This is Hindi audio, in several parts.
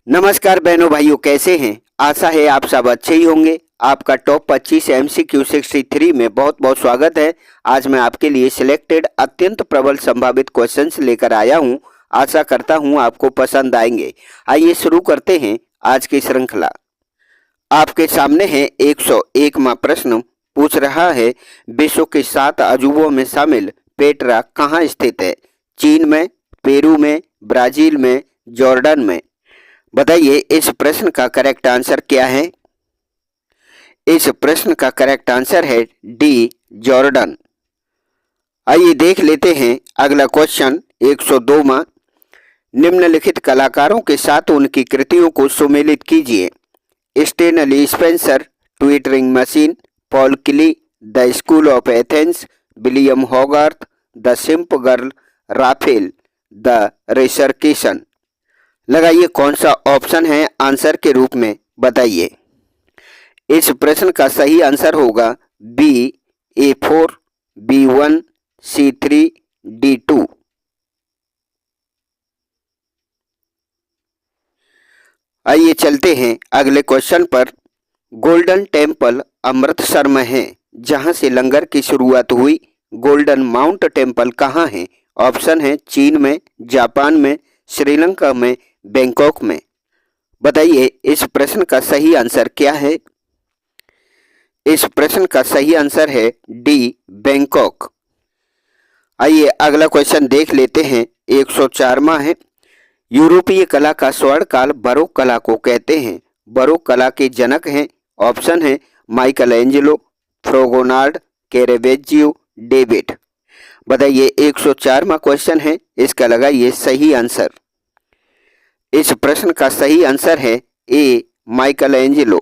नमस्कार बहनों भाइयों, कैसे हैं? आशा है आप सब अच्छे ही होंगे। आपका टॉप 25 MCQ 63 में बहुत बहुत स्वागत है। आज मैं आपके लिए सिलेक्टेड अत्यंत प्रबल संभावित क्वेश्चंस लेकर आया हूं। आशा करता हूं आपको पसंद आएंगे। आइए शुरू करते हैं आज की श्रृंखला। आपके सामने है 101वां प्रश्न। पूछ रहा है, विश्व के 7 अजूबों में शामिल पेट्रा कहाँ स्थित है? चीन में, पेरू में, ब्राजील में, जॉर्डन में। बताइए इस प्रश्न का करेक्ट आंसर क्या है? इस प्रश्न का करेक्ट आंसर है डी, जॉर्डन। आइए देख लेते हैं अगला क्वेश्चन 102वां। निम्नलिखित कलाकारों के साथ उनकी कृतियों को सुमेलित कीजिए। Stanley Spencer, twittering machine, Paul Klee, the school of Athens, William Hogarth, the shrimp girl, Raphael, the resurrection. लगाइए कौन सा ऑप्शन है आंसर के रूप में, बताइए। इस प्रश्न का सही आंसर होगा B, A4, B1, C3, D2। आइए चलते हैं अगले क्वेश्चन पर। गोल्डन टेम्पल अमृतसर में है जहां से लंगर की शुरुआत हुई। गोल्डन माउंट टेम्पल कहाँ है? ऑप्शन है चीन में, जापान में, श्रीलंका में, बैंकॉक में। बताइए इस प्रश्न का सही आंसर क्या है? इस प्रश्न का सही आंसर है डी, बैंकॉक। आइए अगला क्वेश्चन देख लेते हैं। 104वां है। यूरोपीय कला का स्वर्ण काल बरोक कला को कहते हैं। बरोक कला के जनक हैं। ऑप्शन है माइकल एंजेलो, फ्रोगोनार्ड, कैरेवेजियो, डेविड। बताइए 104वां क्वेश्चन है, इसका लगाइए सही आंसर। इस प्रश्न का सही आंसर है ए, माइकल एंजेलो।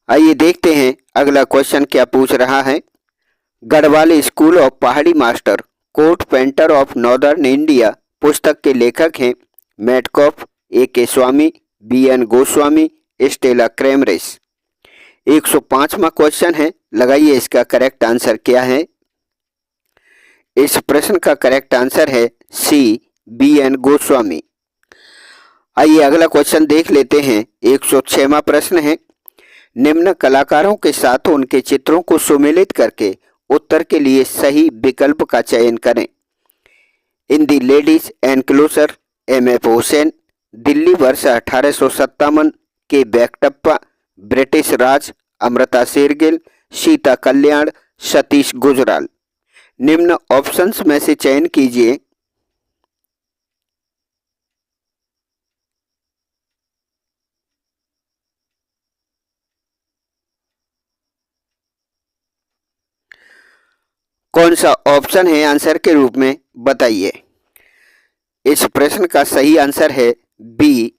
आइए देखते हैं अगला क्वेश्चन क्या पूछ रहा है। गढ़वाल स्कूल ऑफ पहाड़ी master, court painter of northern India पुस्तक के लेखक हैं मेटकॉफ, A.K. स्वामी, B.N. गोस्वामी, स्टेला क्रेमरिस। 105वां क्वेश्चन है, लगाइए इसका करेक्ट आंसर क्या है? इस प्रश्न का करेक्ट आंसर है सी, B.N. गोस्वामी। आइए अगला क्वेश्चन देख लेते हैं। 106वां प्रश्न है। निम्न कलाकारों के साथ उनके चित्रों को सुमेलित करके उत्तर के लिए सही विकल्प का चयन करें। In the ladies enclosure, M.F. Hussain, Delhi वर्ष 1857, के बैकटप्पा, ब्रिटिश राज, अमृता शेरगिल, सीता कल्याण, सतीश गुजराल। निम्न ऑप्शंस में से चयन कीजिए। कौन सा ऑप्शन है आंसर के रूप में, बताइए। इस प्रश्न का सही आंसर है B,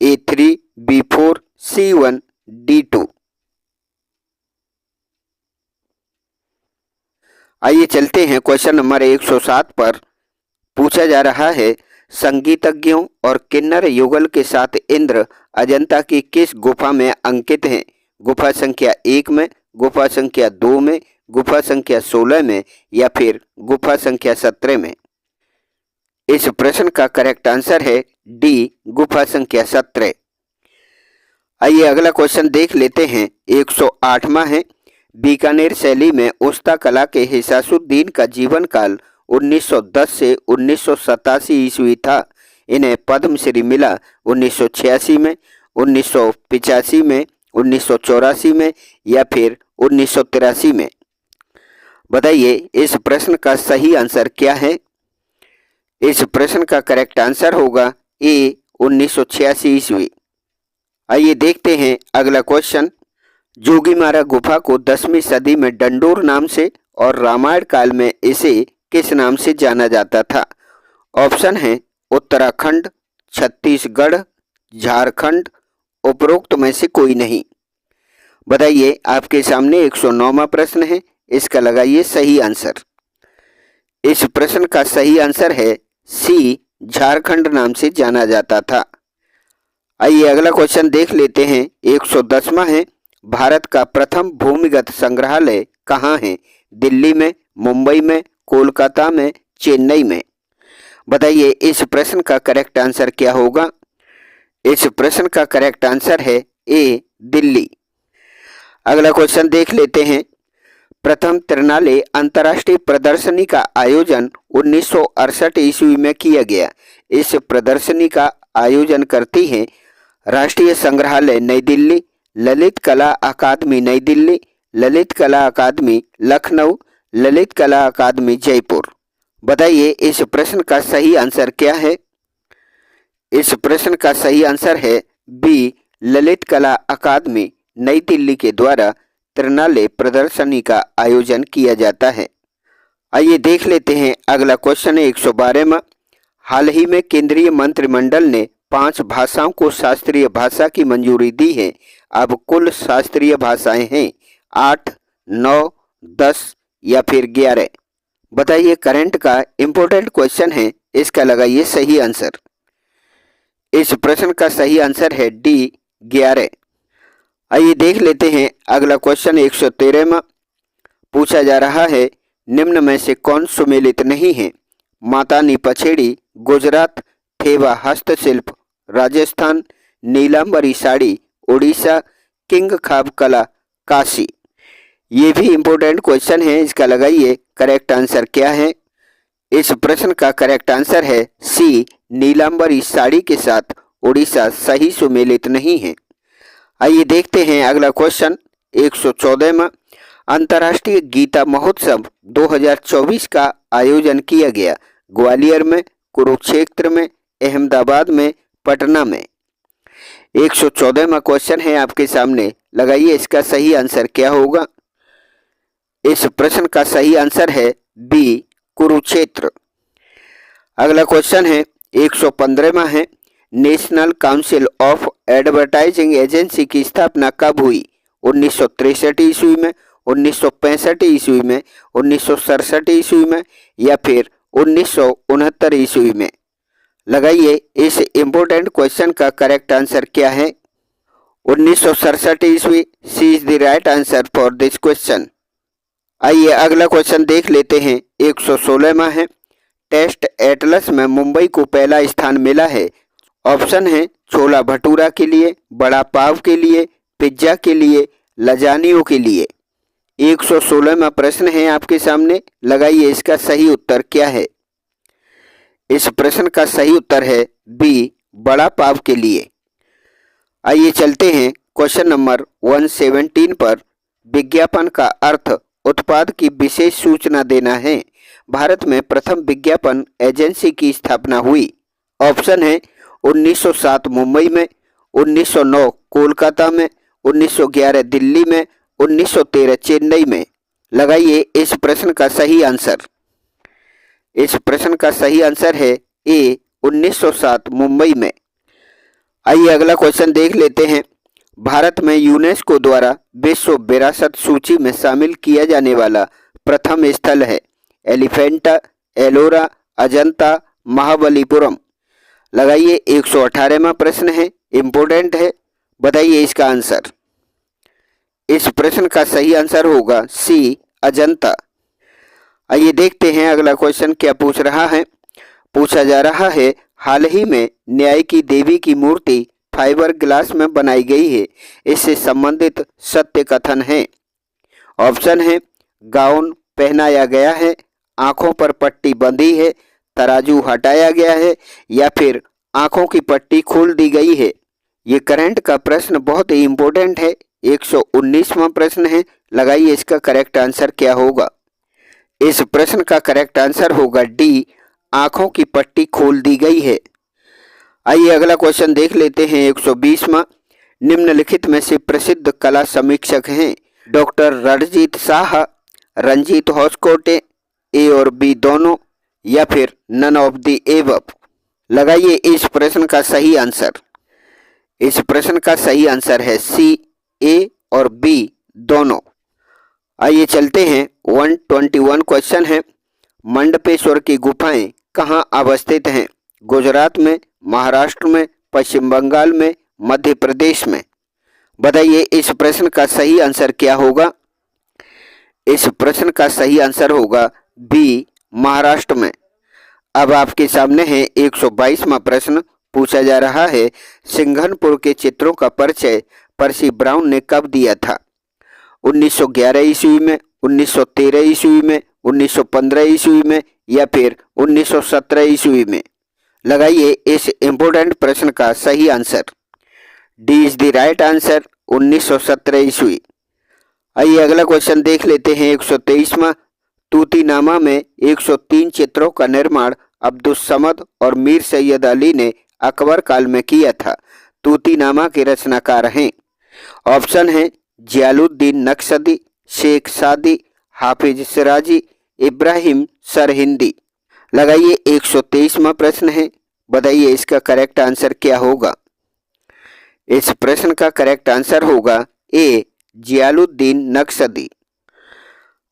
A3, B4, C1, D2। आइए चलते हैं क्वेश्चन नंबर 107 पर। पूछा जा रहा है, संगीतज्ञों और किन्नर युगल के साथ इंद्र अजंता की किस गुफा में अंकित हैं? गुफा संख्या 1 में, गुफा संख्या 2 में, गुफा संख्या 16 में, या फिर गुफा संख्या 17 में। इस प्रश्न का करेक्ट आंसर है डी, गुफा संख्या 17। आइए अगला क्वेश्चन देख लेते हैं। 108वां है। बीकानेर शैली में उस्ता कला के हिसासुद्दीन का जीवन काल 1910 से 1987 ईस्वी था। इन्हें पद्मश्री मिला 1986 में, 1985 में, 1984 में, या फिर 1983 में। बताइए इस प्रश्न का सही आंसर क्या है? इस प्रश्न का करेक्ट आंसर होगा ए, 1986 ईस्वी। आइए देखते हैं अगला क्वेश्चन। जोगीमारा गुफा को 10वीं सदी में डंडोर नाम से और रामायण काल में इसे किस नाम से जाना जाता था? ऑप्शन है उत्तराखंड, छत्तीसगढ़, झारखंड, उपरोक्त में से कोई नहीं। बताइए आपके सामने 109वां प्रश्न है, इसका लगाइए सही आंसर। इस प्रश्न का सही आंसर है सी, झारखंड नाम से जाना जाता था। आइए अगला क्वेश्चन देख लेते हैं। 110वां है। भारत का प्रथम भूमिगत संग्रहालय कहाँ है? दिल्ली में, मुंबई में, कोलकाता में, चेन्नई में। बताइए इस प्रश्न का करेक्ट आंसर क्या होगा? इस प्रश्न का करेक्ट आंसर है ए, दिल्ली। अगला क्वेश्चन देख लेते हैं। प्रथम त्रिनाले अंतर्राष्ट्रीय प्रदर्शनी का आयोजन 1968 ईस्वी में किया गया। इस प्रदर्शनी का आयोजन करती है राष्ट्रीय संग्रहालय नई दिल्ली, ललित कला अकादमी नई दिल्ली, ललित कला अकादमी लखनऊ, ललित कला अकादमी जयपुर। बताइए इस प्रश्न का सही आंसर क्या है। इस प्रश्न का सही आंसर है बी, ललित कला अकादमी नई दिल्ली के द्वारा त्रिनाले प्रदर्शनी का आयोजन किया जाता है। आइए देख लेते हैं अगला क्वेश्चन है 112वां। हाल ही में केंद्रीय मंत्रिमंडल ने 5 भाषाओं को शास्त्रीय भाषा की मंजूरी दी है। अब कुल शास्त्रीय भाषाएं हैं 8, 9, 10 या फिर 11। बताइए, करंट का इंपॉर्टेंट क्वेश्चन है, इसका लगाइए सही आंसर। इस प्रश्न का सही आंसर है डी, 11। आइए देख लेते हैं अगला क्वेश्चन 113वां। पूछा जा रहा है निम्न में से कौन सुमेलित नहीं है। मातानी पछेड़ी गुजरात, थेवा हस्तशिल्प राजस्थान, नीलांबरी साड़ी उड़ीसा, किंग खाब कला काशी। ये भी इम्पोर्टेंट क्वेश्चन है, इसका लगाइए करेक्ट आंसर क्या है। इस प्रश्न का करेक्ट आंसर है सी, नीलांबरी साड़ी के साथ उड़ीसा सही सुमेलित नहीं है। आइए देखते हैं अगला क्वेश्चन 114वां। अंतर्राष्ट्रीय गीता महोत्सव 2024 का आयोजन किया गया। ग्वालियर में, कुरुक्षेत्र में, अहमदाबाद में, पटना में। 114वां क्वेश्चन है आपके सामने, लगाइए इसका सही आंसर क्या होगा। इस प्रश्न का सही आंसर है बी, कुरुक्षेत्र। अगला क्वेश्चन है 115वां है। National council of advertising agency की स्थापना कब हुई। 1963 ईस्वी में, 1965 ईस्वी में, 1967 ईस्वी में या फिर 1969 ईस्वी में। लगाइए इस इम्पोर्टेंट क्वेश्चन का करेक्ट आंसर क्या है। 1967 ईस्वी C is the right answer for this question. आइए अगला क्वेश्चन देख लेते हैं 116वां है। टेस्ट एटलस में मुंबई को पहला स्थान मिला है। ऑप्शन है छोला भटूरा के लिए, बड़ा पाव के लिए, पिज्जा के लिए, लजानियों के लिए। 116वां प्रश्न है आपके सामने, लगाइए इसका सही उत्तर क्या है। इस प्रश्न का सही उत्तर है बी, बड़ा पाव के लिए। आइए चलते हैं क्वेश्चन नंबर 117 पर। विज्ञापन का अर्थ उत्पाद की विशेष सूचना देना है। भारत में प्रथम विज्ञापन एजेंसी की स्थापना हुई। ऑप्शन है 1907 मुंबई में, 1909 कोलकाता में, 1911 दिल्ली में, 1913 चेन्नई में। लगाइए इस प्रश्न का सही आंसर। इस प्रश्न का सही आंसर है ए, 1907 मुंबई में। आइए अगला क्वेश्चन देख लेते हैं। भारत में यूनेस्को द्वारा विश्व विरासत सूची में शामिल किया जाने वाला प्रथम स्थल है। एलिफेंटा, एलोरा, अजंता, महाबलीपुरम। लगाइए 118वां प्रश्न है, इम्पोर्टेंट है, बताइए इसका आंसर। इस प्रश्न का सही आंसर होगा सी, अजंता। आइए देखते हैं अगला क्वेश्चन क्या पूछ रहा है। पूछा जा रहा है हाल ही में न्याय की देवी की मूर्ति फाइबर ग्लास में बनाई गई है। इससे संबंधित सत्य कथन है। ऑप्शन है गाउन पहनाया गया है, आंखों पर पट्टी बंधी है, तराजू हटाया गया है या फिर आंखों की पट्टी खोल दी गई है। ये करंट का प्रश्न बहुत ही इंपॉर्टेंट है, 119वां प्रश्न है। लगाइए इसका करेक्ट आंसर क्या होगा। इस प्रश्न का करेक्ट आंसर होगा डी, आंखों की पट्टी खोल दी गई है। आइए अगला क्वेश्चन देख लेते हैं 120वां। निम्नलिखित में से प्रसिद्ध कला समीक्षक हैं। डॉक्टर रणजीत शाह, रंजीत हॉस्कोटे, ए और बी दोनों या फिर नन ऑफ द एबव। लगाइए इस प्रश्न का सही आंसर। इस प्रश्न का सही आंसर है सी, ए और बी दोनों। आइए चलते हैं 121 क्वेश्चन है। मंडपेश्वर की गुफाएं कहाँ अवस्थित हैं। गुजरात में, महाराष्ट्र में, पश्चिम बंगाल में, मध्य प्रदेश में। बताइए इस प्रश्न का सही आंसर क्या होगा। इस प्रश्न का सही आंसर होगा बी, महाराष्ट्र में। अब आपके सामने है 122वां प्रश्न। पूछा जा रहा है, सिंघनपुर के चित्रों का परिचय पर्सी ब्राउन ने कब दिया था? 1911 ईस्वी में, 1913 ईस्वी में, 1915 ईस्वी में या फिर 1917 ईस्वी में? लगाइए इस इम्पोर्टेंट प्रश्न का सही answer. D is the right answer, 1917 ईस्वी। आइए अगला क्वेश्चन देख लेते हैं। 123वां, तूतीनामा में 103 चित्रों का निर्माण अब्दुस समद और मीर सैयद अली ने अकबर काल में किया था। तूतीनामा के रचनाकार हैं। ऑप्शन है जियालुद्दीन नक्शदी, शेख सादी, हाफिज सिराजी, इब्राहिम सरहिंदी। लगाइए 123वां प्रश्न है, बताइए इसका करेक्ट आंसर क्या होगा? इस प्रश्न का करेक्ट आंसर होगा ए जियालुद्दीन नक्शदी।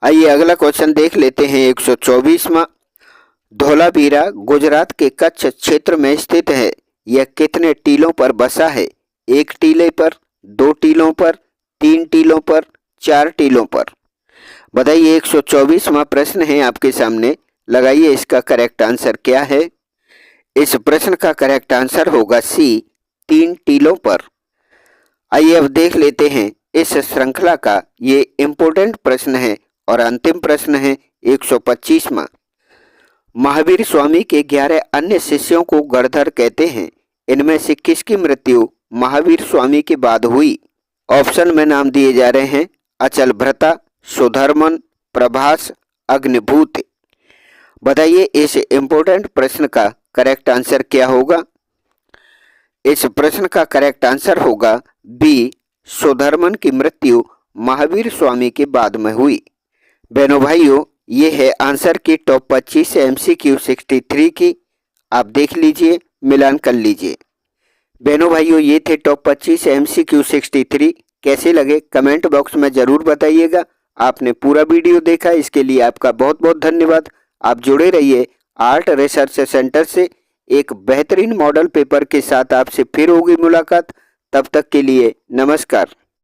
आइए अगला क्वेश्चन देख लेते हैं। 124वां, धोलावीरा गुजरात के कच्छ क्षेत्र में स्थित है। यह कितने टीलों पर बसा है? 1 टीले पर, 2 टीलों पर, 3 टीलों पर, 4 टीलों पर? बताइए 124वां प्रश्न है आपके सामने। लगाइए इसका करेक्ट आंसर क्या है? इस प्रश्न का करेक्ट आंसर होगा सी 3 टीलों पर। आइए अब देख लेते हैं इस श्रृंखला का ये इम्पोर्टेंट प्रश्न है और अंतिम प्रश्न है 125वां। महावीर स्वामी के 11 अन्य शिष्यों को गणधर कहते हैं। इनमें से किसकी मृत्यु महावीर स्वामी के बाद हुई? ऑप्शन में नाम दिए जा रहे हैं अचल भ्रता, सुधर्मन, प्रभास, अग्निभूत। बताइए इस इम्पोर्टेंट प्रश्न का करेक्ट आंसर क्या होगा? इस प्रश्न का करेक्ट आंसर होगा बी सुधर्मन की मृत्यु महावीर स्वामी के बाद में हुई। बहनों भाइयों, ये है आंसर की टॉप 25 MCQ 63 की। आप देख लीजिए, मिलान कर लीजिए। बहनों भाइयों, ये थे टॉप 25 MCQ 63। कैसे लगे कमेंट बॉक्स में ज़रूर बताइएगा। आपने पूरा वीडियो देखा, इसके लिए आपका बहुत बहुत धन्यवाद। आप जुड़े रहिए आर्ट रिसर्च सेंटर से। एक बेहतरीन मॉडल पेपर के साथ आपसे फिर होगी मुलाकात। तब तक के लिए नमस्कार।